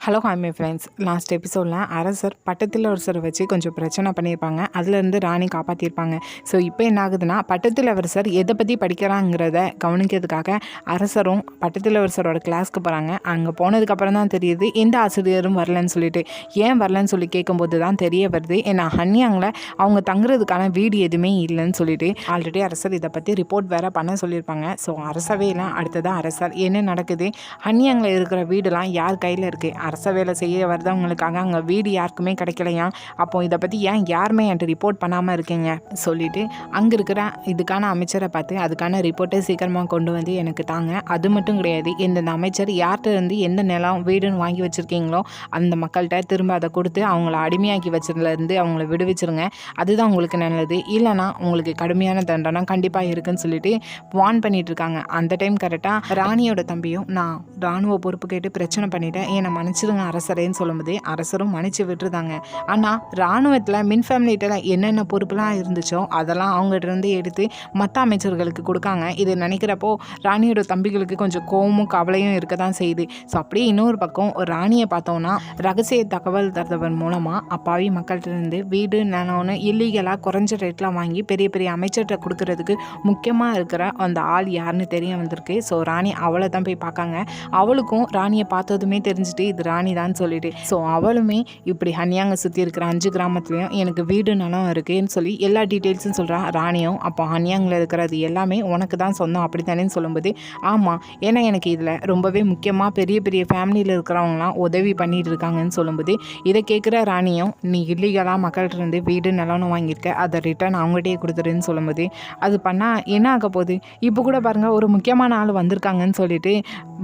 Hello hi my friends. Last எபிசோடில் அரசர் பட்டத்தில் அரசரை வச்சு கொஞ்சம் பிரச்சனை பண்ணியிருப்பாங்க. அதுலேருந்து ராணி காப்பாற்றிருப்பாங்க. ஸோ இப்போ என்ன ஆகுதுன்னா, பட்டத்தில் அரசர் எதை பற்றி படிக்கிறாங்கிறத கவனிக்கிறதுக்காக அரசரும் பட்டத்தில் அரசரோட கிளாஸ்க்கு போகிறாங்க. அங்கே போனதுக்கப்புறம் தான் தெரியுது எந்த ஆசிரியரும் வரலன்னு சொல்லிட்டு. ஏன் வரலன்னு சொல்லி கேட்கும்போது தான் தெரிய வருது, ஏன்னா ஹன்யாங்கில் அவங்க தங்குறதுக்கான வீடு எதுவுமே இல்லைன்னு சொல்லிட்டு ஆல்ரெடி அரசர் இதை பற்றி ரிப்போர்ட் வேறு பண்ண சொல்லியிருப்பாங்க. ஸோ அரசவையெல்லாம் அடுத்ததான் அரசர் என்ன நடக்குது, ஹன்யாங்கில் இருக்கிற வீடெல்லாம் யார் கையில் இருக்குது, அரச வேலை செய்ய வருதவங்களுக்காக அங்கே வீடு யாருக்குமே கிடைக்கலையா, அப்போ இதை பற்றி ஏன் யாருமே என்கிட்ட ரிப்போர்ட் பண்ணாமல் இருக்கீங்க சொல்லிட்டு அங்கே இருக்கிற இதுக்கான அமைச்சரை பார்த்து அதுக்கான ரிப்போர்ட்டை சீக்கிரமாக கொண்டு வந்து எனக்கு தாங்க. அது மட்டும் கிடையாது, எந்தெந்த அமைச்சர் யார்கிட்ட இருந்து எந்த நிலம் வீடுன்னு வாங்கி வச்சுருக்கீங்களோ அந்த மக்கள்கிட்ட திரும்ப அதை கொடுத்து அவங்கள அடிமையாக்கி வச்சதுலேருந்து அவங்கள விடுவிச்சிருங்க, அதுதான் உங்களுக்கு நல்லது, இல்லைனா உங்களுக்கு கடுமையான தண்டனை கண்டிப்பாக இருக்குன்னு சொல்லிட்டு வார்ன் பண்ணிட்டு இருக்காங்க. அந்த டைம் கரெக்டாக ராணியோட தம்பியும் நான் ராணுவ பொறுப்பு கேட்டு பிரச்சனை பண்ணிட்டேன், என்னை மன்னிச்சிடுங்க அரசரேன்னு சொல்லும்போது அரசரும் மன்னிச்சு விட்டுருந்தாங்க. ஆனால் இராணுவத்தில் மின் ஃபேமிலிட்டில் என்னென்ன பொறுப்புலாம் இருந்துச்சோ அதெல்லாம் அவங்ககிட்ட இருந்து எடுத்து மற்ற அமைச்சர்களுக்கு கொடுக்காங்க. இது நினைக்கிறப்போ ராணியோட தம்பிகளுக்கு கொஞ்சம் கோவமும் கவலையும் இருக்க தான் செய்யுது. ஸோ அப்படியே இன்னொரு பக்கம் ராணியை பார்த்தோன்னா ரகசிய தகவல் தரதவன் மூலமாக அப்பாவி மக்கள்கிட்ட இருந்து வீடு நிலம்னு இல்லீகலாக குறைஞ்ச ரேட்டில் வாங்கி பெரிய பெரிய அமைச்சர்கிட்ட கொடுக்கறதுக்கு முக்கியமாக இருக்கிற அந்த ஆள் யாருன்னு தெரிய வந்திருக்கு. ஸோ ராணி அவளை தான் போய் பார்க்காங்க. அவளுக்கும் ராணியை பார்த்ததுமே தெரிஞ்சுட்டு இது ராணி தான் சொல்லிட்டு, ஸோ அவளுமே இப்படி ஹன்யாங்க சுற்றி இருக்கிற 5 கிராமத்துலேயும் எனக்கு வீடு நிலம் இருக்குன்னு சொல்லி எல்லா டீட்டெயில்ஸும் சொல்கிறான் ராணியும். அப்போ ஹன்யாங்கில் இருக்கிறது எல்லாமே உனக்கு தான் சொந்தம் அப்படி தானே சொல்லும்போது, ஆமாம், ஏன்னா எனக்கு இதில் ரொம்பவே முக்கியமாக பெரிய பெரிய ஃபேமிலியில் இருக்கிறவங்களாம் உதவி பண்ணிட்டு இருக்காங்கன்னு சொல்லும்போது, இதை கேட்குற ராணியும் நீ இல்லீகலாக மக்கள்கிட்ட இருந்து வீடு நிலம்னு வாங்கியிருக்க, அதை ரிட்டர்ன் அவங்ககிட்டயே கொடுத்துருன்னு சொல்லும்போது, அது பண்ணால் என்ன ஆக போகுது, இப்போ கூட பாருங்கள் ஒரு முக்கியமான ஆள் வந்திருக்காங்கன்னு சொல்லிட்டு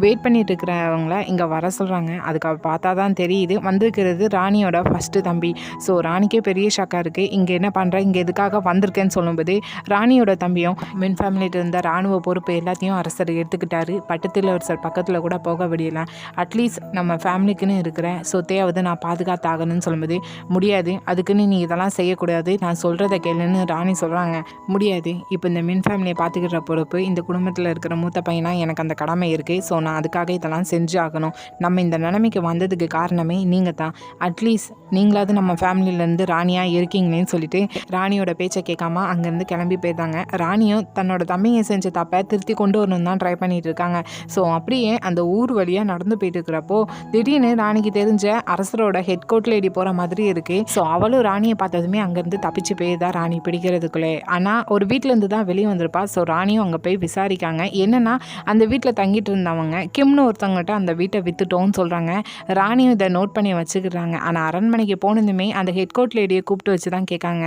வெயிட் பண்ணிட்டு இருக்கிறவங்கள இங்கே வர சொல்கிறாங்க. அதுக்கு பார்த்தா தான் தெரியுது வந்திருக்கிறது ராணியோட ஃபஸ்ட்டு தம்பி. ஸோ ராணிக்கே பெரிய ஷாக்காக இருக்குது, இங்கே என்ன பண்ணுற, இங்கே எதுக்காக வந்திருக்கேன்னு சொல்லும்போது ராணியோட தம்பியும் மின் ஃபேமிலிட்டு இருந்த ராணுவ பொறுப்பு எல்லாத்தையும் அரசர் எடுத்துக்கிட்டாரு. பட்டத்தில் அரசர் பக்கத்தில் கூட போக விடலாம், அட்லீஸ்ட் நம்ம ஃபேமிலிக்குன்னு இருக்கிற சொத்தையாவது நான் பாதுகாத்தாகணும்னு சொல்லும்போது, முடியாது, அதுக்குன்னு நீ இதெல்லாம் செய்யக்கூடாது, நான் சொல்கிறத கேளுன்னு ராணி சொல்கிறாங்க. முடியாது, இப்போ இந்த மின் ஃபேமிலியை பார்த்துக்கிற பொறுப்பு இந்த குடும்பத்தில் இருக்கிற மூத்த பையனா எனக்கு அந்த கடமை இருக்குது. ஸோ நான் அதுக்காக இதெல்லாம் செஞ்சு ஆகணும். நம்ம இந்த நிலைமைக்கு வந்ததுக்கு காரணமே நீங்கள் தான், அட்லீஸ்ட் நீங்களாவது நம்ம ஃபேமிலியிலேருந்து ராணியாக இருக்கீங்களேன்னு சொல்லிட்டு ராணியோட பேச்சை கேட்காம அங்கேருந்து கிளம்பி போயிருந்தாங்க. ராணியும் தன்னோட தம்பியை செஞ்ச தப்பை திருத்தி கொண்டு வரணும் தான் ட்ரை பண்ணிட்டு இருக்காங்க. ஸோ அப்படியே அந்த ஊர் வழியாக நடந்து போயிட்டு இருக்கிறப்போ திடீர்னு ராணிக்கு தெரிஞ்ச அரசரோட ஹெட் கோட் லேடி போகிற மாதிரி இருக்குது. ஸோ அவளும் ராணியை பார்த்ததுமே அங்கேருந்து தப்பிச்சு போயிருந்தா ராணி பிடிக்கிறதுக்குள்ளே. ஆனால் ஒரு வீட்டிலேருந்து தான் வெளியே வந்திருப்பா. ஸோ ராணியும் அங்கே போய் விசாரிக்காங்க. என்னென்னா அந்த வீட்டில் தங்கிட்டு இருந்தவங்க கிம்னு ஒருத்தவங்ககிட்ட அந்த வீட்டை விற்றுட்டோன்னு சொல்கிறாங்க. ராணியும் இதை நோட் பண்ணி வச்சுக்கிறாங்க. ஆனால் அரண்மனைக்கு போனதுமே அந்த ஹெட் கோட் லேடியை கூப்பிட்டு வச்சு தான் கேட்காங்க.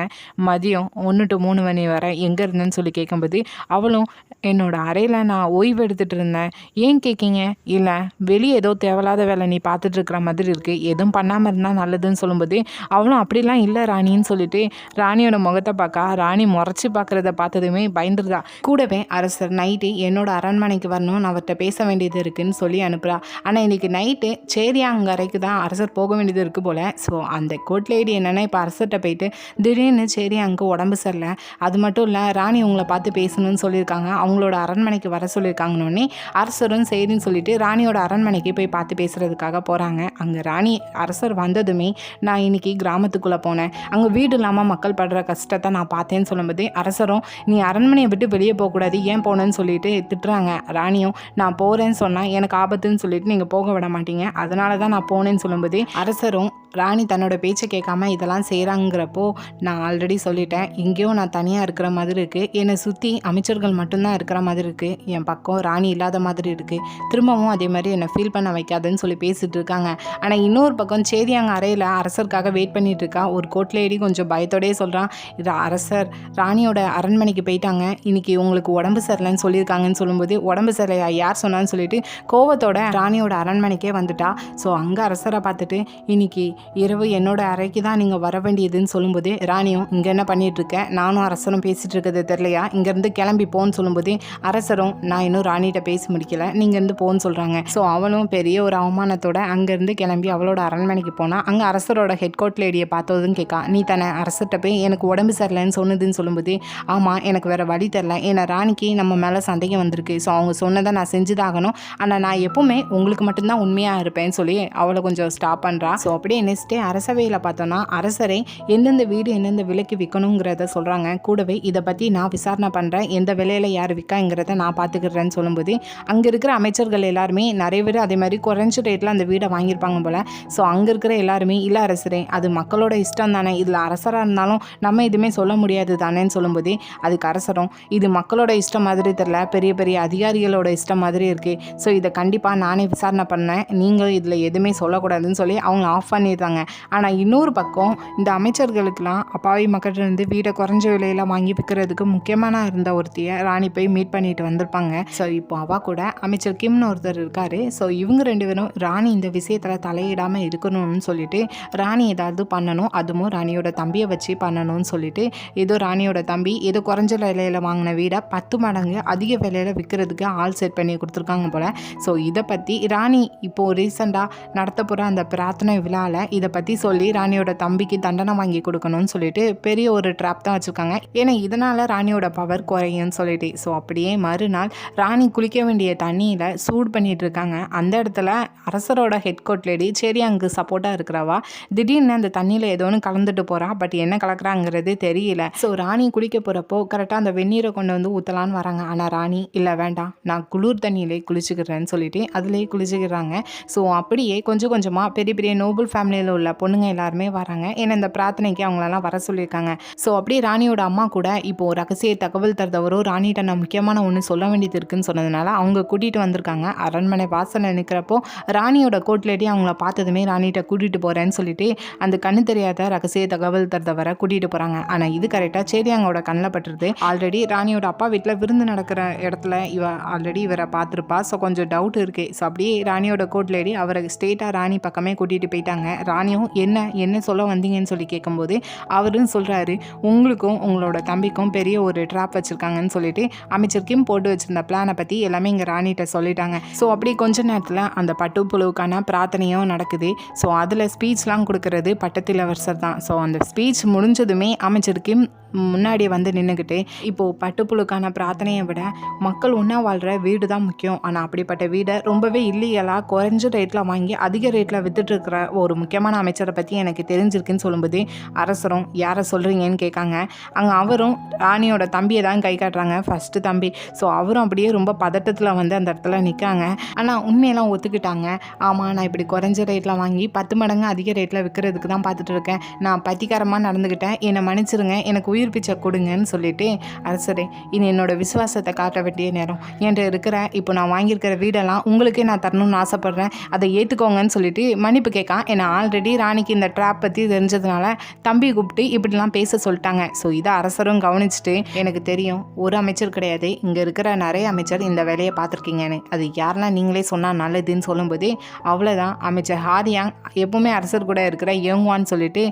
மதியம் 1 to 3 மணி வரை எங்கே இருந்தேன்னு சொல்லி கேட்கும்போது அவளும் என்னோட அறையில் நான் ஓய்வு எடுத்துகிட்டு இருந்தேன். ஏன் கேட்கீங்க, இல்லை வெளியே ஏதோ தேவையில்லாத வேலை நீ பார்த்துட்டு இருக்கிற மாதிரி இருக்குது, எதுவும் பண்ணாமல் இருந்தால் நல்லதுன்னு சொல்லும்போது அவளும் அப்படிலாம் இல்லை ராணின்னு சொல்லிட்டு ராணியோட முகத்தை பார்க்க ராணி முறைச்சி பார்க்குறத பார்த்ததுமே பயந்துருதா. கூடவே அரசர் நைட்டு என்னோட அரண்மனைக்கு வரணும், நான் அவர்கிட்ட பேச வேண்டியது இருக்குன்னு சொல்லி அனுப்புகிறா. ஆனால் இன்றைக்கி நைட்டு சேரியாங்கரைக்கு தான் அரசர் போக வேண்டியது இருக்குது போல். ஸோ அந்த கோட் லேடி என்னென்னா இப்போ அரசர்கிட்ட போயிட்டு திடீர்னு சரி அங்கே உடம்பு சரியில்லை, அது மட்டும் இல்லை ராணி உங்களை பார்த்து பேசணும்னு சொல்லியிருக்காங்க, அவங்களோட அரண்மனைக்கு வர சொல்லியிருக்காங்கன்னொன்னே அரசரும் சரின்னு சொல்லிட்டு ராணியோட அரண்மனைக்கு போய் பார்த்து பேசுகிறதுக்காக போகிறாங்க. அங்கே ராணி அரசர் வந்ததுமே நான் இன்றைக்கி கிராமத்துக்குள்ளே போனேன், அங்கே வீடு இல்லாமல் மக்கள் படுற கஷ்டத்தை நான் பார்த்தேன்னு சொல்லும்போது அரசரும் நீ அரண்மனையை விட்டு வெளியே போகக்கூடாது, ஏன் போனேன்னு சொல்லிட்டு திட்டுறாங்க. ராணியும் நான் போகிறேன்னு சொன்னால் எனக்கு ஆபத்துன்னு சொல்லிட்டு நீங்கள் போக விட மாட்டீங்க, அதனால தான் நான் போனேன்னு சொல்லும்போது அரசரும் ராணி தன்னோட பேச்சை கேட்காம இதெல்லாம் செய்கிறாங்கிறப்போ நான் ஆல்ரெடி சொல்லிட்டேன், இங்கேயும் நான் தனியாக இருக்கிற மாதிரி இருக்குது, என்னை சுற்றி அமைச்சர்கள் மட்டும்தான் இருக்கிற மாதிரி இருக்குது, என் பக்கம் ராணி இல்லாத மாதிரி இருக்குது, திரும்பவும் அதே மாதிரி என்னை ஃபீல் பண்ண வைக்காதுன்னு சொல்லி பேசிகிட்டு இருக்காங்க. ஆனால் இன்னொரு பக்கம் சேதியாங்க அறையில் அரசருக்காக வெயிட் பண்ணிட்டு இருக்கா ஒரு கோட் லேடி கொஞ்சம் பயத்தோடயே சொல்கிறான், இது அரசர் ராணியோட அரண்மனைக்கு போயிட்டாங்க, இன்றைக்கி உங்களுக்கு உடம்பு சரியில்லைன்னு சொல்லியிருக்காங்கன்னு சொல்லும்போது உடம்பு சரியில்லையா யார் சொன்னான்னு சொல்லிட்டு கோவத்தோட ராணியோட அரண்மனைக்கே வந்துட்டா. ஸோ அங்கே அரசரை பார்த்துட்டு இன்னைக்கு இரவு என்னோட அறைக்கு தான் நீங்கள் வர வேண்டியதுன்னு சொல்லும்போது ராணியும் இங்கே என்ன பண்ணிட்டு இருக்கேன், நானும் அரசரும் பேசிகிட்டு இருக்கிறது தெரியலையா, இங்கேருந்து கிளம்பி போன்னு சொல்லும்போது அரசரும் நான் இன்னும் ராணிகிட்ட பேசி முடிக்கல, நீங்கள் இருந்து போன்னு சொல்கிறாங்க. ஸோ அவளும் பெரிய ஒரு அவமானத்தோட அங்கேருந்து கிளம்பி அவளோட அரண்மனைக்கு போனால் அங்கே அரசரோட ஹெட் கோர்ட் லேடியை பார்த்ததுன்னு கேட்கா. நீ தானே அரசர்கிட்ட போய் எனக்கு உடம்பு சரியில்லைன்னு சொன்னதுன்னு சொல்லும்போது ஆமாம் எனக்கு வேறு வழி தெரில, ஏன்னா ராணிக்கு நம்ம மேலே சந்தேகம் வந்திருக்கு, ஸோ அவங்க சொன்னதை நான் செஞ்சுதாகணும், ஆனால் நான் எப்போவுமே உங்களுக்கு மட்டும்தான் உண்மையாக இருப்பேன்னு சொல்லி அவளை கொஞ்சம் ஸ்டாப் பண்ணுறா. ஸோ அப்படியே நெக்ஸ்ட் டே அரசவையில் பார்த்தோன்னா அரசரை எந்தெந்த வீடு எந்தெந்த விலைக்கு விற்கணுங்கிறத சொல்கிறாங்க. கூடவே இதை பற்றி நான் விசாரணை பண்ணுறேன், எந்த விலையில் யார் விற்காங்கிறத நான் பார்த்துக்கிறேன்னு சொல்லும்போது அங்கே இருக்கிற அமைச்சர்கள் எல்லாருமே நிறைய பேர் அதே மாதிரி குறைஞ்ச ரேட்டில் அந்த வீடை வாங்கியிருப்பாங்க போல். ஸோ அங்கே இருக்கிற எல்லாருமே இல்லை அரசரே அது மக்களோட இஷ்டம் தானே, இதில் அரசராக இருந்தாலும் நம்ம எதுவுமே சொல்ல முடியாது தானேன்னு சொல்லும்போது அதுக்கு அரசரும் இது மக்களோட இஷ்டம் மாதிரி தெரியல, பெரிய பெரிய அதிகாரிகளோட இஷ்டம் மாதிரி இருக்குது, ஸோ இதை கண்டிப்பாக நானே விசாரணை பண்ணேன், நீங்கள் இதில் எதுவுமே சொல்லக்கூடாதுன்னு சொல்லி அவங்க ஆஃப் பண்ணிடுறாங்க. ஆனால் இன்னொரு பக்கம் இந்த அமைச்சர்களுக்கெல்லாம் அப்பாவி மக்கள்கிட்ட வீடை குறைஞ்ச விலையில் வாங்கி விற்கிறதுக்கு முக்கியமான இருந்த ஒருத்தியை ராணி போய் மீட் பண்ணிட்டு வந்திருப்பாங்க. ஸோ இப்போ அவ கூட அமைச்சர் கிம்னு ஒருத்தர் இருக்காரு. ஸோ இவங்க ரெண்டு பேரும் ராணி இந்த விஷயத்தில் தலையிடாமல் இருக்கணும்னு சொல்லிட்டு ராணி ஏதாவது பண்ணணும், அதுவும் ராணியோட தம்பியை வச்சு பண்ணணும்னு சொல்லிட்டு ஏதோ ராணியோட தம்பி ஏதோ குறைஞ்ச விலையில் வாங்கின வீடை 10 மடங்கு அதிக விலையில் விற்கிறதுக்கு ஆள் செட் பண்ணி கொடுத்துருக்காங்க போல். ஸோ இதை பற்றி ராணி இப்போது ரீசெண்டாக நடத்த போகிற அந்த பிரார்த்தனை விழாவில் இதை பற்றி சொல்லி ராணியோட தம்பிக்கு தண்டனை வாங்கி கொடுக்கணும்னு சொல்லிட்டு பெரிய ஒரு ட்ராப் தான் வச்சுருக்காங்க. ஏன்னா இதனால் ராணியோட பவர் குறையும்னு சொல்லிட்டு. ஸோ அப்படியே மறுநாள் ராணி குளிக்க வேண்டிய தண்ணியில் சூடு பண்ணிட்டு இருக்காங்க. அந்த இடத்துல அரசரோட ஹெட் கோர்ட் லேடி சரி அங்கே சப்போர்ட்டாக இருக்கிறவா திடீர்னு அந்த தண்ணியில் ஏதோ ஒன்று கலந்துட்டு போகிறா. பட் என்ன கலக்குறாங்கிறது தெரியல. ஸோ ராணி குளிக்க போகிறப்போ கரெக்டாக அந்த வெந்நீரை கொண்டு வந்து ஊற்றலான்னு வராங்க. ஆனால் ராணி இல்லை வேண்டாம் நான் குளிர் தண்ணியிலே குளிச்சுக்கிறேன்னு சொல்லிட்டு அதுலேயே குளிச்சுக்கிறாங்க. ஸோ அப்படியே கொஞ்சம் கொஞ்சமாக பெரிய பெரிய நோபல் ஃபேமிலியில் உள்ள பொண்ணுங்க எல்லாருமே வராங்க. ஏன்னா இந்த பிரார்த்தனைக்கு அவங்களெல்லாம் வர சொல்லியிருக்காங்க. ஸோ அப்படியே ராணியோட அம்மா கூட இப்போது ரகசிய தகவல் தருதவரோ ராணிகிட்ட நான் முக்கியமான ஒன்று சொல்ல வேண்டியது இருக்குன்னு சொன்னதுனால அவங்க கூட்டிகிட்டு வந்திருக்காங்க. அரண்மனை வாசலில் நிற்கிறப்போ ராணியோட கோர்ட் லேடி அவங்கள பார்த்ததுமே ராணிகிட்ட கூட்டிகிட்டு போகிறேன்னு சொல்லிட்டு அந்த கண்ணு தெரியாத ரகசிய தகவல் தருதவரை கூட்டிகிட்டு போகிறாங்க. ஆனால் இது கரெக்டாக சரி அவங்களோட கண்ணில் பட்டுருது. ஆல்ரெடி ராணியோட அப்பா வீட்டில் விருந்து நடக்கிற இடத்துல ஆல்ரெடி இவரை பார்த்துருப்பா. ஸோ கொஞ்சம் டவுட் இருக்குது. ஸோ அப்படியே ராணியோட கோர்ட் லேடி அவரை ஸ்ட்ரெயிட்டாக ராணி பக்கமே கூட்டிகிட்டு போயிட்டாங்க. ராணியும் என்ன சொல்ல வந்தீங்கன்னு சொல்லி கேட்கும்போது அவரும் சொல்கிறாரு உங்களுக்கும் உங்களோட தம்பிக்கும் பெரிய ஒரு ட்ராப் வச்சுருக்காங்கன்னு சொல்லிட்டு அமைச்சர் கிம் போட்டு வச்சுருந்த பிளானை பற்றி எல்லாமே இங்கே ராணிகிட்ட சொல்லிட்டாங்க. ஸோ அப்படி கொஞ்ச நேரத்தில் அந்த பட்டுப்புழுவுக்கான பிரார்த்தனையும் நடக்குது. ஸோ அதில் ஸ்பீச்லாம் கொடுக்கறது பட்டத்திலவரசர் தான். ஸோ அந்த ஸ்பீச் முடிஞ்சதுமே அமைச்சர் கிம் முன்னாடி வந்து நின்றுக்கிட்டு இப்போது பட்டுப்புழுக்கான பிரார்த்தனையை விட மக்கள் ஒன்றா வாழ்கிற வீடு தான் முக்கியம், ஆனால் அப்படிப்பட்ட வீடை ரொம்பவே இல்லீகலாக குறைஞ்ச ரேட்டில் வாங்கி அதிக ரேட்டில் வித்துட்ருக்கிற ஒரு முக்கியமான அமைச்சரை பற்றி எனக்கு தெரிஞ்சிருக்குன்னு சொல்லும்போது அரசரும் யாரை சொல்கிறீங்கன்னு கேட்காங்க. அங்கே அவரும் ராணியோட தம்பியை தான் கை காட்டுறாங்க, ஃபஸ்ட்டு தம்பி. ஸோ அவரும் அப்படியே ரொம்ப பதட்டத்தில் வந்து அந்த இடத்துல நிற்காங்க. ஆனால் உண்மையெல்லாம் ஒத்துக்கிட்டாங்க. ஆமாம் நான் இப்படி குறைஞ்ச ரேட்டில் வாங்கி 10 மடங்கு அதிக ரேட்டில் விற்கிறதுக்கு தான் பார்த்துட்டு இருக்கேன், நான் பத்திக்காரமாக நடந்துக்கிட்டேன், என்னை மன்னிச்சிருங்க, எனக்கு உயிர் பிச்சை கொடுங்கன்னு சொல்லிட்டு அரசரே இனி என்னோட விசுவாசத்தை காட்ட வேண்டிய நேரம், என்கிட்ட இருக்கிற இப்போ நான் வாங்கியிருக்கிற வீடெல்லாம் உங்களுக்கே நான் தரணும்னு ஆசைப்பட்றேன், அதை ஏற்றுக்கோங்கன்னு சொல்லிட்டு மன்னிப்பு கேட்கான். ஏன்னா ஆல்ரெடி ராணிக்கு இந்த ட்ராப் பற்றி தெரிஞ்சதுனால தம்பி கூப்பிட்டு இப்படிலாம் பேச சொல்லிட்டாங்க. ஸோ இதை அரசரும் கவனிச்சுட்டு எனக்கு தெரியும் ஒரு அமைச்சர் கிடையாது, இங்கே இருக்கிற நிறைய அமைச்சர் இந்த வேலையை பார்த்துருக்கீங்கன்னு, அது யாரெல்லாம் நீங்களே சொன்னால் நல்லதுன்னு சொல்லும்போது அவ்வளோதான் அமைச்சர் ஹாரியாங் எப்பவுமே அரசர் கூட இருக்கிற யங்வான்னு சொல்லிட்டு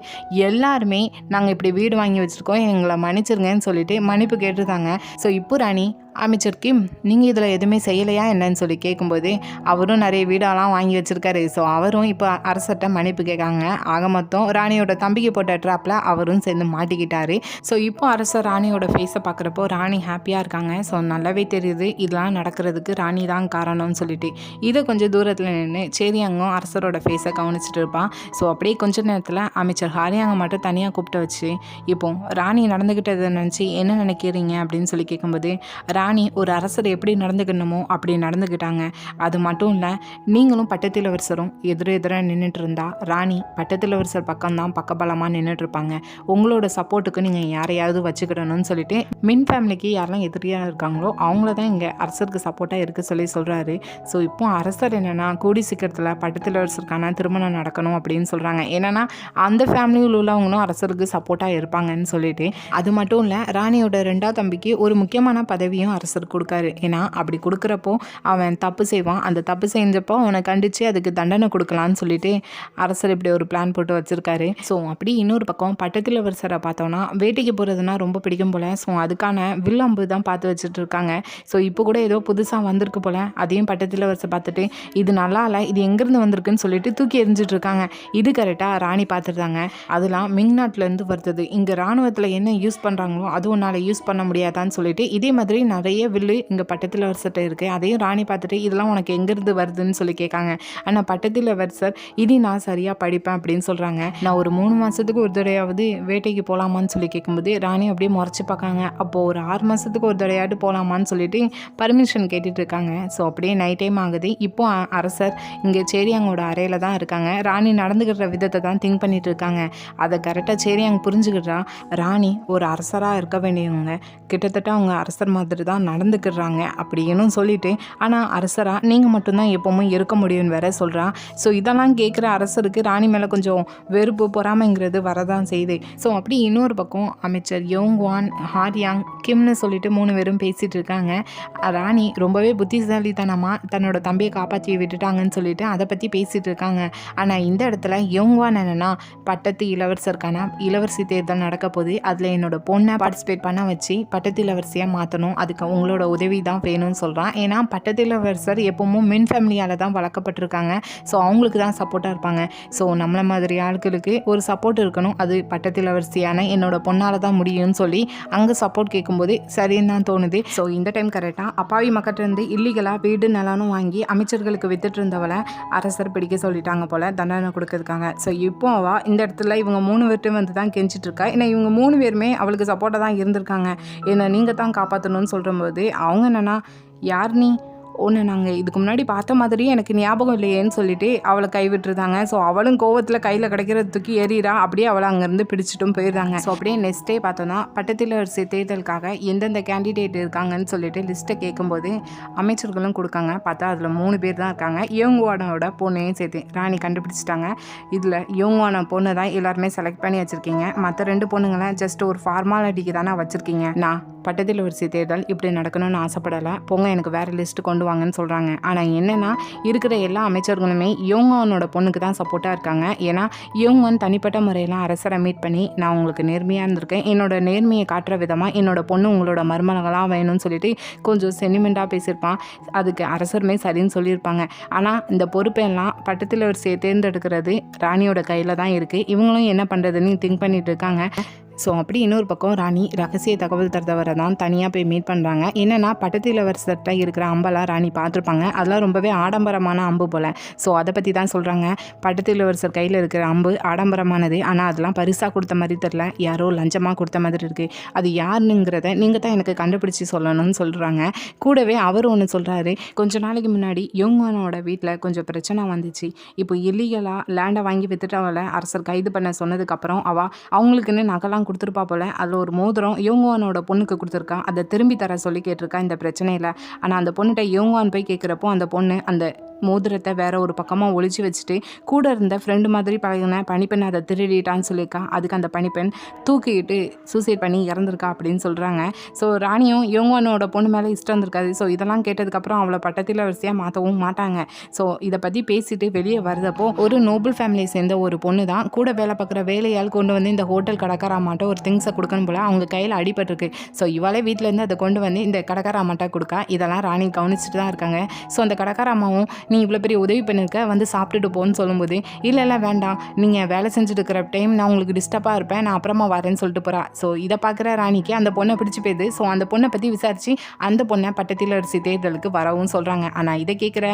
எல்லாருமே நாங்கள் இப்படி வீடு வாங்கி வச்சுருக்கோம் எங்களை மன்னிச்சிருங்கன்னு சொல்லிட்டு மன்னிப்பு கேட்டிருக்காங்க. ஸோ இப்போ ராணி அமைச்சர் கிம் நீங்கள் இதில் எதுவுமே செய்யலையா என்னன்னு சொல்லி கேட்கும்போது அவரும் நிறைய வீடெல்லாம் வாங்கி வச்சுருக்காரு. ஸோ அவரும் இப்போ அரசர்கிட்ட மன்னிப்பு கேட்காங்க. ஆக மொத்தம் ராணியோட தம்பிக்கு போட்ட ட்ராப்பில் அவரும் சேர்ந்து மாட்டிக்கிட்டாரு. ஸோ இப்போ அரசர் ராணியோட ஃபேஸை பார்க்குறப்போ ராணி ஹாப்பியாக இருக்காங்க. ஸோ நல்லாவே தெரியுது இதெல்லாம் நடக்கிறதுக்கு ராணி தான் காரணம்னு சொல்லிட்டு. இதை கொஞ்சம் தூரத்தில் நின்று சேரியாங்கும் அரசரோட ஃபேஸை கவனிச்சுட்டு இருப்பான். ஸோ அப்படியே கொஞ்ச நேரத்தில் அமைச்சர் ஹாரியாங்க மட்டும் தனியாக கூப்பிட்டு வச்சு இப்போ ராணி நடந்துக்கிட்டதை நினச்சி என்ன நினைக்கிறீங்க அப்படின்னு சொல்லி கேட்கும்போது ராணி ஒரு அரசர் எப்படி நடந்துக்கணுமோ அப்படி நடந்துக்கிட்டாங்க. அது மட்டும் இல்லை நீங்களும் பட்டத்திலவரசரும் எதிர நின்றுட்டு இருந்தா ராணி பட்டத்திலவரசர் பக்கம்தான் பக்கபலமாக நின்றுட்டு இருப்பாங்க. உங்களோட சப்போர்ட்டுக்கு நீங்கள் யாரையாவது வச்சுக்கிடணும்னு சொல்லிட்டு மின் ஃபேமிலிக்கு யாரெல்லாம் எதிரியாக இருக்காங்களோ அவங்கள தான் இங்கே அரசருக்கு சப்போர்ட்டாக இருக்க சொல்லி சொல்கிறாரு. ஸோ இப்போ அரசர் என்னென்னா கூடி சீக்கிரத்தில் பட்டத்திலவரசருக்கான திருமணம் நடக்கணும் அப்படின்னு சொல்கிறாங்க. ஏன்னா அந்த ஃபேமிலியில் உள்ளவங்களும் அரசருக்கு சப்போர்ட்டாக இருப்பாங்கன்னு சொல்லிட்டு. அது மட்டும் இல்லை ராணியோட 2ஆவது தம்பிக்கு ஒரு முக்கியமான பதவியும் தண்டனையும் அரசர் கொடுக்காரு. ஏன்னா அப்படி கொடுக்குறப்போ அவன் தப்பு செய்வான், அந்த தப்பு செஞ்சப்போ அவனை கண்டித்து அதுக்கு தண்டனை கொடுக்கலான்னு சொல்லிட்டு அரசர் இப்படி ஒரு பிளான் போட்டு வச்சுருக்காரு. ஸோ அப்படி இன்னொரு பக்கம் பட்டத்தில் இளவரசரை பார்த்தோன்னா வேட்டைக்கு போகிறதுனா ரொம்ப பிடிக்கும் போல். ஸோ அதுக்கான வில்லம்பு தான் பார்த்து வச்சுட்டு இருக்காங்க. ஸோ இப்போ கூட ஏதோ புதுசாக வந்திருக்கு போல். அதையும் பட்டத்தில் இளவரசர் பார்த்துட்டு இது நல்லா இல்லை, இது எங்கேருந்து வந்திருக்குன்னு சொல்லிட்டு தூக்கி எறிஞ்சிட்டு இருக்காங்க. இது கரெக்டாக ராணி பார்த்துருந்தாங்க. அதெல்லாம் மிங் நாட்டிலேருந்து வருது, இங்கே இராணுவத்தில் என்ன யூஸ் பண்ணுறாங்களோ அது ஒன்றால் யூஸ் பண்ண முடியாதான்னு சொல்லிட்டு இதே மாதிரி நிறைய வில்லு இங்கே பட்டத்தில் இளவரசர்கிட்ட இருக்குது. அதையும் ராணி பார்த்துட்டு இதெல்லாம் உனக்கு எங்கேருந்து வருதுன்னு சொல்லி கேட்காங்க. ஆனால் பட்டத்தில் இளவரசர் இது நான் சரியாக படிப்பேன் அப்படின்னு சொல்கிறாங்க. நான் ஒரு 3 மாதத்துக்கு ஒரு தடையாவது வேட்டைக்கு போகலாமான்னு சொல்லி கேட்கும்போது ராணி அப்படியே முறைச்சி பார்க்காங்க. அப்போது ஒரு 6 மாதத்துக்கு ஒரு தடையாட்டு போகலாமான்னு சொல்லிட்டு பர்மிஷன் கேட்டுட்டு இருக்காங்க. ஸோ அப்படியே நைட் டைம் ஆகுது. இப்போ அரசர் இங்கே சேரியாங்கோட அறையில் தான் இருக்காங்க. ராணி நடந்துக்கிற விதத்தை தான் திங்க் பண்ணிட்டு இருக்காங்க. அதை கரெக்டாக சேரியாங்க புரிஞ்சுக்கிட்டா ராணி ஒரு அரசராக இருக்க வேண்டியவங்க, கிட்டத்தட்ட அவங்க அரசர் மாதிரி தான் நடந்துக்கிறாங்க அப்படின்னு சொல்லிட்டு, ஆனால் அரசராக நீங்கள் மட்டும்தான் எப்போவுமே இருக்க முடியும்னு வேற சொல்கிறான். ஸோ இதெல்லாம் கேட்குற அரசருக்கு ராணி மேலே கொஞ்சம் வெறுப்பு பொறாமைங்கிறது வரதான் செய்யுது. ஸோ அப்படி இன்னொரு பக்கம் அமைச்சர் யோங்வான், ஹாரியாங், கிம்னு சொல்லிட்டு 3 பேரும் பேசிகிட்டு இருக்காங்க. ராணி ரொம்பவே புத்திசாலித்தனமாக தன்னோட தம்பியை காப்பாற்றி விட்டுட்டாங்கன்னு சொல்லிட்டு அதை பற்றி பேசிகிட்டு இருக்காங்க. ஆனால் இந்த இடத்துல யோங்வான் என்னென்னா பட்டத்து இளவரசருக்கான இளவரசி தேர்தல் நடக்க போது, அதில் என்னோட பொண்ணை பார்ட்டிசிபேட் பண்ண வச்சு பட்டத்து இளவரசியாக மாற்றணும், அதுக்கு உங்களோட உதவி தான் வேணும்னு சொல்கிறான். ஏன்னா பட்டத்து இளவரசர் எப்பவும் மின் ஃபேமிலியால் தான் வளர்க்கப்பட்டிருக்காங்க. ஸோ அவங்களுக்கு தான் சப்போர்ட்டாக இருப்பாங்க. ஸோ நம்மளை மாதிரி ஆட்களுக்கு ஒரு சப்போர்ட் இருக்கணும், அது பட்டத்து இளவரசியான என்னோட பொண்ணால் தான் முடியும்னு சொல்லி அங்கே சப்போர்ட் கேட்கும்போது சரின்னு தான் தோணுது. ஸோ இந்த டைம் கரெக்டாக அப்பாவி மக்கள்கிட்ட இல்லீகலாக வீடு நிலனும் வாங்கி அமைச்சர்களுக்கு வித்துட்டு இருந்தவளை அரசர் பிடிக்க சொல்லிட்டாங்க போல் தண்டனை கொடுக்கறதுக்காக. ஸோ இப்போ அவள் இந்த இடத்துல இவங்க 3 பேர்ட்டும் வந்து தான் கெஞ்சிட்டு இருக்கா. ஏன்னா இவங்க 3 பேருமே அவளுக்கு சப்போர்ட்டாக தான் இருந்திருக்காங்க. ஏன்னா நீங்கள் தான் காப்பாற்றணும்னு சொல்லும்போது அவங்க என்னென்னா யார் நீ, ஒன்று நாங்கள் இதுக்கு முன்னாடி பார்த்த மாதிரியே எனக்கு ஞாபகம் இல்லையேன்னு சொல்லிட்டு அவளை கைவிட்டுருந்தாங்க. ஸோ அவளும் கோவத்தில் கையில் கிடைக்கிறத தூக்கி ஏறிடா, அப்படியே அவளை அங்கேருந்து பிடிச்சிட்டும் போயிடுறாங்க. ஸோ அப்படியே நெக்ஸ்ட் டே பார்த்தோன்னா பட்டத்து இளவரசி தேர்தலுக்காக எந்தெந்த கேண்டிடேட் இருக்காங்கன்னு சொல்லிட்டு லிஸ்ட்டை கேட்கும்போது அமைச்சர்களும் கொடுக்காங்க. பார்த்தா அதில் 3 பேர் தான் இருக்காங்க. யோங்குவானோட பொண்ணையும் சேர்த்து ராணி கண்டுபிடிச்சிட்டாங்க. இதில் யோங்குவான பொண்ணு தான் எல்லாருமே செலக்ட் பண்ணி வச்சுருக்கீங்க. மற்ற 2 பொண்ணுங்களை ஜஸ்ட் ஒரு ஃபார்மாலிட்டிக்கு தானே வச்சுருக்கீங்க. நான் பட்டத்து இளவரசி தேர்தல் இப்படி நடக்கணும்னு ஆசைப்படலை, போங்க எனக்கு வேறு லிஸ்ட்டு கொண்டு வாங்கன்னு சொல்கிறாங்க. ஆனால் என்னென்னா இருக்கிற எல்லா அமைச்சர்களுமே யோங்வானோட பொண்ணுக்கு தான் சப்போர்ட்டாக இருக்காங்க. ஏன்னா யோங்வான் தனிப்பட்ட முறையில் அரசரை மீட் பண்ணி நான் உங்களுக்கு நேர்மையாக இருந்திருக்கேன், என்னோட நேர்மையை காட்டுற விதமாக என்னோட பொண்ணு உங்களோட மருமகளாக வேணும்னு சொல்லிட்டு கொஞ்சம் சென்டிமெண்ட்டாக பேசியிருப்பான். அதுக்கு அரசருமே சரின்னு சொல்லியிருப்பாங்க. ஆனால் இந்த பொறுப்பெல்லாம் பட்டத்து இளவரசியை தேர்ந்தெடுக்கிறது ராணியோட கையில் தான் இருக்குது. இவங்களும் என்ன பண்ணுறதுன்னு திங்க் பண்ணிட்டு இருக்காங்க. ஸோ அப்படி இன்னொரு பக்கம் ராணி ரகசிய தகவல் தரவரை தான் தனியாக போய் மீட் பண்ணுறாங்க. என்னென்னா பட்டத்து இளவரசர்கிட்ட இருக்கிற அம்பெல்லாம் ராணி பார்த்துருப்பாங்க. அதெல்லாம் ரொம்பவே ஆடம்பரமான அம்பு போல். ஸோ அதை பற்றி தான் சொல்கிறாங்க. பட்டத்து இளவரசர் கையில் இருக்கிற அம்பு ஆடம்பரமானது, ஆனால் அதெல்லாம் பரிசாக கொடுத்த மாதிரி தெரில, யாரோ லஞ்சமாக கொடுத்த மாதிரி இருக்குது. அது யாருங்கிறத நீங்கள் தான் எனக்கு கண்டுபிடிச்சி சொல்லணும்னு சொல்கிறாங்க. கூடவே அவர் ஒன்று சொல்கிறாரு, கொஞ்ச நாளைக்கு முன்னாடி யோங்வானோட வீட்டில் கொஞ்சம் பிரச்சனை வந்துச்சு. இப்போ இல்லீகலாக லேண்டை வாங்கி வித்துட்டவளை அரசர் கைது பண்ண சொன்னதுக்கப்புறம் அவங்களுக்குன்னு நகலாம் கொடுத்துருப்பா போல. அதில் ஒரு மோதிரம் யோங்குவானோட பொண்ணுக்கு கொடுத்துருக்கான். அதை திரும்பி தர சொல்லி கேட்டிருக்கா இந்த பிரச்சனையில். ஆனால் அந்த பொண்ணுகிட்ட யோங்குவான் போய் கேட்குறப்போ அந்த பொண்ணு அந்த மோதிரத்தை வேற ஒரு பக்கமாக ஒழிச்சு வச்சுட்டு கூட இருந்த ஃப்ரெண்டு மாதிரி பழகின பனிப்பெண் அதை திருடிட்டான்னு சொல்லியிருக்கா. அதுக்கு அந்த பனிப்பெண் தூக்கிட்டு சூசைட் பண்ணி இறந்துருக்கா அப்படின்னு சொல்கிறாங்க. ஸோ ராணியும் யோங்குவானோட பொண்ணு மேலே இஷ்டம் இருந்திருக்காது. ஸோ இதெல்லாம் கேட்டதுக்கப்புறம் அவளை பட்டத்து இளவரசியாக மாற்றவும் மாட்டாங்க. ஸோ இதை பற்றி பேசிட்டு வெளியே வருதப்போ ஒரு நோபல் ஃபேமிலியை சேர்ந்த ஒரு பொண்ணு தான் கூட வேலை பார்க்குற வேலையால் கொண்டு வந்து இந்த ஹோட்டல் கடைக்காராமாட்ட ஒரு திங்ஸை கொடுக்கணும் போல் அவங்க கையில் அடிபட்டிருக்கு. ஸோ இவளே வீட்டிலேருந்து அதை கொண்டு வந்து இந்த கடைக்காராமாட்ட கொடுக்கா. இதெல்லாம் ராணி கவனிச்சுட்டு தான் இருக்காங்க. ஸோ அந்த கடைக்காராமாவும் நீ இவ்வளோ பெரிய உதவி பண்ணியிருக்க, வந்து சாப்பிட்டுட்டு போன்னு சொல்லும்போது இல்லை வேண்டாம், நீங்கள் வேலை செஞ்சுட்டு இருக்கிற டைம் நான் உங்களுக்கு டிஸ்டர்பாக இருப்பேன், நான் அப்புறமா வரேன்னு சொல்லிட்டு போகிறா. ஸோ இதை பார்க்குற ராணிக்கு அந்த பொண்ணை பிடிச்சி போயிடுது. ஸோ அந்த பொண்ணை பற்றி விசாரித்து அந்த பொண்ணை பட்டத்து இளவரசி தேர்தலுக்கு வரவும் சொல்கிறாங்க. ஆனால் இதை கேட்குற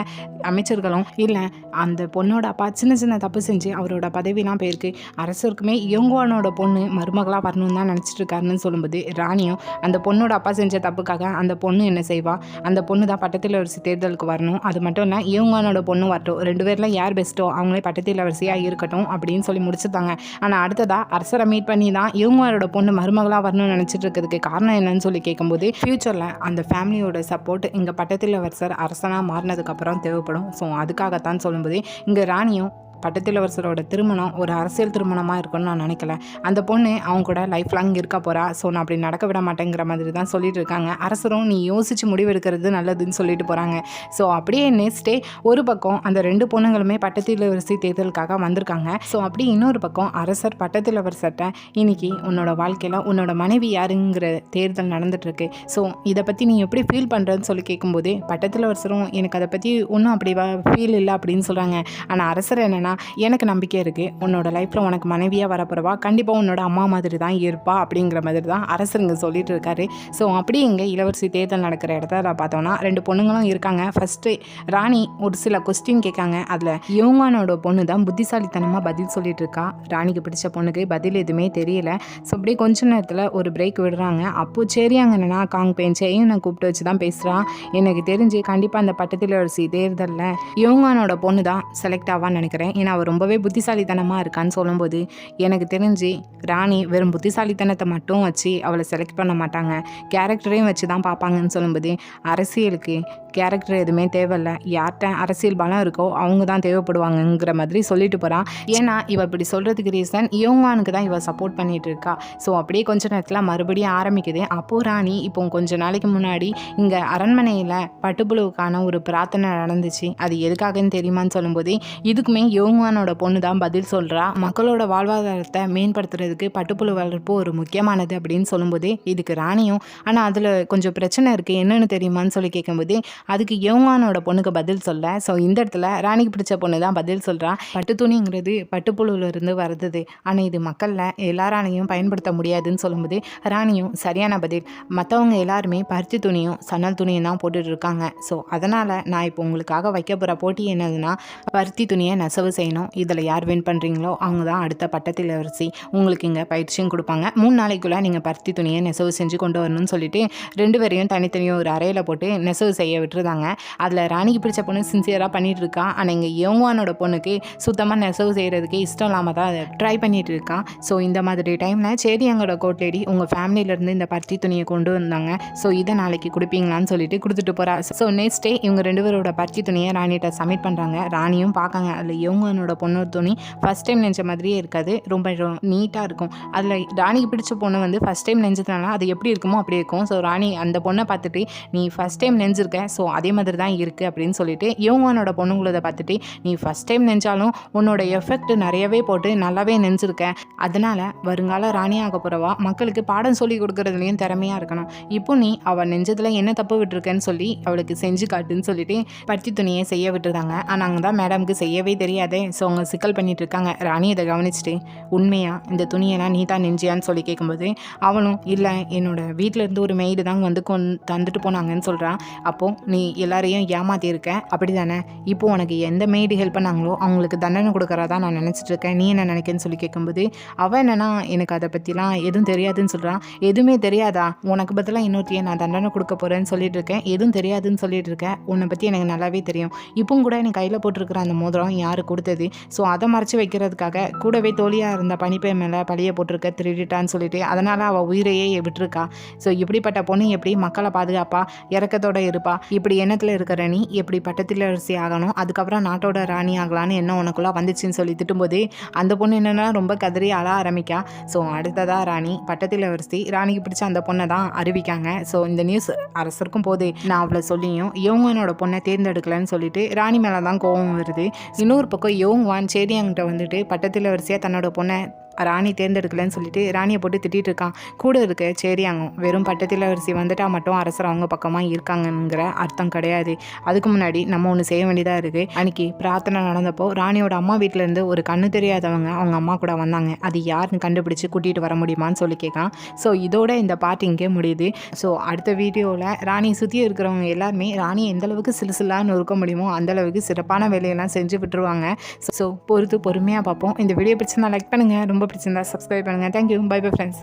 அமைச்சர்களும் இல்லை, அந்த பொண்ணோட அப்பா சின்ன தப்பு செஞ்சு அவரோட பதவிலாம் போயிருக்கு, அரசருக்குமே யோங்குவானோட பொண்ணு மருமகளாக வரணும்னு தான் நினச்சிட்டு இருக்காருன்னு சொல்லும்போது ராணியும் அந்த பொண்ணோட அப்பா செஞ்ச தப்புக்காக அந்த பொண்ணு என்ன செய்வா, அந்த பொண்ணு தான் பட்டத்து இளவரசி தேர்தலுக்கு வரணும், அது மட்டும் இல்லை யோங்குவானோட பொண்ணு வரட்டும், 2 பேரில் யார் பெஸ்ட்டோ அவங்களே பட்டத்து இளவரசியாக இருக்கட்டும் அப்படின்னு சொல்லி முடிச்சுட்டாங்க. ஆனால் அடுத்ததாக அரசரை மீட் பண்ணி தான் யோங்குவானோட பொண்ணு மருமகளாக வரணும்னு நினச்சிட்டு இருக்கிறதுக்கு காரணம் என்னன்னு சொல்லி கேட்கும்போது ஃப்யூச்சரில் அந்த ஃபேமிலியோட சப்போர்ட் இங்கே பட்டத்து இளவரசர் அரசனாக மாறினதுக்கப்புறம் தேவைப்படும். ஸோ அதுக்காகத்தான் சொல்லும்போது இங்கே ராணியும் பட்டத்து இளவரசரோட திருமணம் ஒரு அரசியல் திருமணமாக இருக்கும்னு நான் நினைக்கல. அந்த பொண்ணு அவங்க கூட லைஃப் லாங் இருக்க போகிறா. ஸோ நான் அப்படி நடக்க விட மாட்டேங்கிற மாதிரி தான் சொல்லிட்டு இருக்காங்க. அரசரும் நீ யோசித்து முடிவெடுக்கிறது நல்லதுன்னு சொல்லிட்டு போகிறாங்க. ஸோ அப்படியே நெக்ஸ்ட் டே ஒரு பக்கம் அந்த 2 பொண்ணுங்களுமே பட்டத்து இளவரசி தேர்தலுக்காக வந்திருக்காங்க. ஸோ அப்படி இன்னொரு பக்கம் அரசர் பட்டத்து இளவரசர்கிட்ட இன்னைக்கு உன்னோட வாழ்க்கையில் உன்னோட மனைவி யாருங்கிற தேர்தல் நடந்துட்டுருக்கு. ஸோ இதை பற்றி நீ எப்படி ஃபீல் பண்ணுறன்னு சொல்லி கேட்கும்போது பட்டத்து இளவரசரும் எனக்கு அதை பற்றி ஒன்றும் அப்படி ஃபீல் இல்லை அப்படின்னு சொல்கிறாங்க. ஆனால் அரசர் என்னென்னா எனக்கு நம்பிக்கை இருக்குது, உன்னோட லைஃப்பில் உனக்கு மனைவியாக வரப்போறவா கண்டிப்பாக உன்னோட அம்மா மாதிரி தான் இருப்பா அப்படிங்கிற மாதிரி தான் அரசர் இங்கே சொல்லிட்டு இருக்காரு. ஸோ அப்படி இங்கே இளவரசி தேர்தல் நடக்கிற இடத்துல பார்த்தோன்னா 2 பொண்ணுங்களும் இருக்காங்க. ஃபஸ்ட்டு ராணி ஒரு சில கொஸ்டின் கேட்காங்க. அதில் யோங்கானோட பொண்ணு தான் புத்திசாலித்தனமாக பதில் சொல்லிட்டு இருக்கா. ராணிக்கு பிடிச்ச பொண்ணுக்கு பதில் எதுவுமே தெரியல. ஸோ அப்படியே கொஞ்ச நேரத்தில் ஒரு பிரேக் விடுறாங்க. அப்போது சரி அங்கன்னா காங் பெஞ்சையும் நான் கூப்பிட்டு வச்சு தான் பேசுகிறான். எனக்கு தெரிஞ்சு கண்டிப்பாக அந்த பட்டத்து இளவரசி தேர்தலில் யோங்கானோட பொண்ணு தான் செலக்ட் ஆவான்னு நினைக்கிறேன். ஏன்னா அவள் ரொம்பவே புத்திசாலித்தனமாக இருக்கான்னு சொல்லும்போது எனக்கு தெரிஞ்சு ராணி வெறும் புத்திசாலித்தனத்தை மட்டும் வச்சு அவளை செலக்ட் பண்ண மாட்டாங்க, கேரக்டரையும் வச்சு தான் பார்ப்பாங்கன்னு சொல்லும்போது அரசியலுக்கு கேரக்டர் எதுவுமே தேவையில்லை, யார்கிட்ட அரசியல் பலம் இருக்கோ அவங்க தான் தேவைப்படுவாங்கங்கிற மாதிரி சொல்லிட்டு போகிறான். ஏன்னா இவள் இப்படி சொல்கிறதுக்கு ரீசன் யோங்கானுக்கு தான் இவள் சப்போர்ட் பண்ணிகிட்டு இருக்கா. ஸோ அப்படியே கொஞ்ச நேரத்தில் மறுபடியும் ஆரம்பிக்குது. அப்போது ராணி இப்போ கொஞ்ச நாளைக்கு முன்னாடி இங்கே அரண்மனையில் பட்டுப்புழுவுக்கான ஒரு பிரார்த்தனை நடந்துச்சு, அது எதுக்காகன்னு தெரியுமான்னு சொல்லும்போது இதுக்குமே யோங்கானோட பொண்ணு தான் பதில் சொல்கிறா. மக்களோட வாழ்வாதாரத்தை மேம்படுத்துறதுக்கு பட்டுப்புழு வளர்ப்பு ஒரு முக்கியமானது அப்படின்னு சொல்லும்போது இதுக்கு ராணியும் ஆனால் அதில் கொஞ்சம் பிரச்சனை இருக்குது என்னென்னு தெரியுமான்னு சொல்லி கேட்கும்போது அதுக்கு யோங்கானோட பொண்ணுக்கு பதில் சொல்ல. ஸோ இந்த இடத்துல ராணிக்கு பிடிச்ச பொண்ணு தான் பதில் சொல்கிறா. பட்டு துணிங்கிறது பட்டுப்புழுவிலிருந்து வருது, ஆனால் இது மக்களில் எல்லாராலையும் பயன்படுத்த முடியாதுன்னு சொல்லும்போது ராணியும் சரியான பதில், மற்றவங்க எல்லாருமே பருத்தி துணியும் சணல் துணியும் தான் போட்டுட்டு இருக்காங்க. ஸோ அதனால் நான் இப்போ உங்களுக்காக வைக்க போகிற போட்டி என்னதுன்னா பருத்தி துணியை நெசவு செய்யணும், இதில் யார் வின் பண்ணுறீங்களோ அவங்க தான் அடுத்த பட்டத்து இளவரசி, உங்களுக்கு இங்கே பயிற்சியும் கொடுப்பாங்க, 3 நாளைக்குள்ளே நீங்கள் பருத்தி துணியை நெசவு செஞ்சு கொண்டு வரணும்னு சொல்லிட்டு 2 பேரையும் தனித்தனியும் ஒரு அறையில் போட்டு நெசவு செய்ய விட்டுருந்தாங்க. அதில் ராணிக்கு பிடிச்ச பொண்ணு சின்சியராக பண்ணிட்டு இருக்கா. ஆனால் இங்கே யோங்கானோட பொண்ணுக்கு சுத்தமாக நெசவு செய்கிறதுக்கு இஷ்டம் இல்லாமல் தான் அதை ட்ரை பண்ணிட்டு இருக்கா. ஸோ இந்த மாதிரி டைமில் சரி எங்களோட கோட் லேடி உங்கள் ஃபேமிலியிலேருந்து இந்த பருத்தி துணியை கொண்டு வந்தாங்க, ஸோ இதை நாளைக்கு கொடுப்பீங்களான்னு சொல்லிட்டு கொடுத்துட்டு போகிறா. ஸோ நெக்ஸ்ட் டே இவங்க 2 பேரோட பருத்தி துணியை ராணிகிட்ட சப்மிட் பண்ணுறாங்க. ராணியும் பார்க்காங்க, அதில் யோங்கானோட பொண்ணு துணி ஃபஸ்ட் டைம் நெஞ்ச மாதிரியே இருக்காது, ரொம்ப நீட்டாக இருக்கும். அதில் ராணிக்கு பிடிச்ச பொண்ணு வந்து ஃபஸ்ட் டைம் நெஞ்சதுனால அது எப்படி இருக்குமோ அப்படி இருக்கும். ஸோ ராணி அந்த பொண்ணை பார்த்துட்டு நீ ஃபஸ்ட் டைம் நெஞ்சிருக்க, ஸோ அதே மாதிரி தான் இருக்குது அப்படின்னு சொல்லிட்டு யோங்கானோட பொண்ணுங்களதை பார்த்துட்டு நீ ஃபஸ்ட் டைம் நெஞ்சாலும் உன்னோட எஃபெக்ட் நிறையவே போட்டு நல்லாவே நெஞ்சிருக்க, அதனால் வருங்கால ராணியாக போகிறவா மக்களுக்கு பாடம் சொல்லி கொடுக்குறதுலையும் திறமையாக இருக்கணும், இப்போ நீ அவள் நெஞ்சதில் என்ன தப்பு விட்டுருக்கேன்னு சொல்லி அவளுக்கு செஞ்சு காட்டுன்னு சொல்லிட்டு பருத்தி துணியை செய்ய விட்டுருந்தாங்க. ஆனால் அங்கே தான் மேடமுக்கு செய்யவே தெரியாதே. ஸோ அவங்க சிக்கல் பண்ணிட்டு இருக்காங்க. ராணி இதை கவனிச்சுட்டு உண்மையா இந்த துணியெல்லாம் நீ தான் நெஞ்சியான்னு சொல்லி கேட்கும்போது அவளும் இல்லை என்னோட வீட்டில் இருந்து ஒரு மெய்டு தான் வந்து தந்துட்டு போனாங்கன்னு சொல்கிறான். அப்போது நீ எல்லாரையும் ஏமாத்தியிருக்க அப்படி தானே, இப்போ உனக்கு எந்த மெய்டு ஹெல்ப் பண்ணாங்களோ அவங்களுக்கு தண்டனை கொடுக்குறதா நான் நினச்சிட்டு இருக்கேன், நீ என்ன நினைக்கன்னு சொல்லி கேட்கும்போது அவன் என்னன்னா எனக்கு அதை பற்றிலாம் எதுவும் தெரியாதுன்னு சொல்கிறான். எதுவுமே தெரியாதா, உனக்கு பதிலாக இன்னொருத்தையை நான் தண்டனை கொடுக்க போகிறேன்னு சொல்லிட்டு இருக்கேன், எதுவும் தெரியாதுன்னு சொல்லிட்டு இருக்கேன், உன்னை பற்றி எனக்கு நல்லாவே தெரியும், இப்பவும் கூட எனக்கு கையில் போட்டிருக்கிற அந்த மோதிரம் யார் கொடுத்தது, ஸோ அதை மறைச்சி வைக்கிறதுக்காக கூடவே தோழியாக இருந்த பனிப்பை மேலே பழிய போட்டிருக்க திருடிட்டான்னு சொல்லிட்டு அதனால் அவள் உயிரையே விட்டுருக்கா. ஸோ இப்படிப்பட்ட பொண்ணு எப்படி மக்களை பாதுகாப்பா இறக்கத்தோடு இருப்பா, இப்படி எண்ணத்தில் இருக்கிற நீ எப்படி பட்டத்து இளவரசி ஆகணும், அதுக்கப்புறம் நாட்டோட ராணி ஆகலான்னு என்ன உனக்குள்ளே வந்துச்சுன்னு சொல்லி திட்டும்போது அந்த பொண்ணு என்னென்னா ரொம்ப கதறி அழ ஆரம்பிக்கா. ஸோ அடுத்ததாக ராணி பட்டத்து இளவரசி ராணிக்கு பிடிச்ச அந்த பொண்ணை தான் அறிவிக்காங்க. ஸோ இந்த நியூஸ் அரசருக்கும் போது நான் அவளை சொல்லியும் யோங்வானோட பொண்ணை தேர்ந்தெடுக்கலன்னு சொல்லிட்டு ராணி மேலே தான் கோவம் வருது. இன்னொரு பக்கம் யோங்வான் சேரியாங்கிட்ட வந்துட்டு பட்டத்து இளவரசியாக தன்னோட பொண்ணை ராணி தேர்ந்தெடுக்கலன்னு சொல்லிட்டு ராணியை போட்டு திட்டிகிட்டு இருக்கான். கூட இருக்க சேரியாங்க வெறும் பட்டத்து இளவரசி வந்துட்டால் மட்டும் அரசர் அவங்க பக்கமாக இருக்காங்கங்கிற அர்த்தம் கிடையாது. அதுக்கு முன்னாடி நம்ம ஒன்று செய்ய வேண்டியதாக இருக்குது. அன்றைக்கி பிரார்த்தனை நடந்தப்போ ராணியோட அம்மா வீட்டிலேருந்து ஒரு கண்ணு தெரியாதவங்க அவங்க அம்மா கூட வந்தாங்க, அது யாருன்னு கண்டுபிடிச்சி கூட்டிகிட்டு வர முடியுமான்னு சொல்லி கேட்கான். ஸோ இதோட இந்த பாட்டு இங்கே முடியுது. ஸோ அடுத்த வீடியோவில் ராணியை சுற்றி இருக்கிறவங்க எல்லாருமே ராணியை எந்தளவுக்கு சிலுசிலான்னு இருக்க முடியுமோ அந்தளவுக்கு சிறப்பான வேலையெல்லாம் செஞ்சு விட்டுருவாங்க. ஸோ பொறுமையாக பார்ப்போம். இந்த வீடியோ பிடிச்சிருந்தா லைக் பண்ணுங்கள், ரொம்ப பிடிச்சிருந்தா சப்ஸ்கிரைப் பண்ணுங்கள். Thank you, bye bye friends.